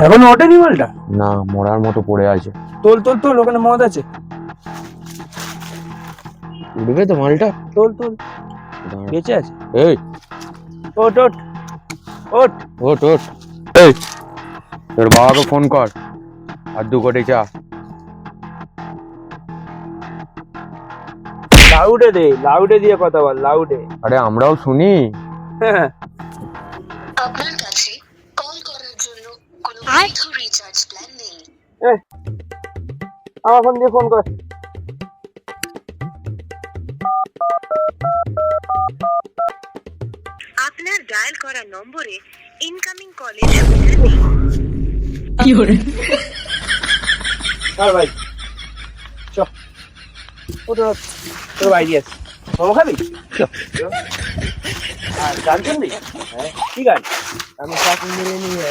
এখনো ওঠেনি মালটা? না, মরার মতো পড়ে আছে। তোল তোল তোল, ওখানে মদ আছে। উঠবে তো মালটা? তোল তোল, দাঁড়া। বেঁচে আছে। এই ওঠ ওঠ ওঠ। ওঠ ওঠ। এই তোর বাবাকে ফোন কর, আর 2 কোটি চা। লাউডে দে, লাউডে দিয়ে কথা বল, লাউডে। আরে আমরাও শুনি। হ্যাঁ, আপনার কাছে কল করার জন্য কোনো বৈধ রিচার্জ প্ল্যান নেই। আমার ফোন দিয়ে ফোন কর। আপনার ডায়াল করা নম্বরে ইনকামিং কলের সুবিধা নেই। আর ভাই চ, তোর বাইরে আছে, মোমো খাবি? আর গান শুনবি? হ্যাঁ, কি গান? আমি চাকরি মেরে নিয়ে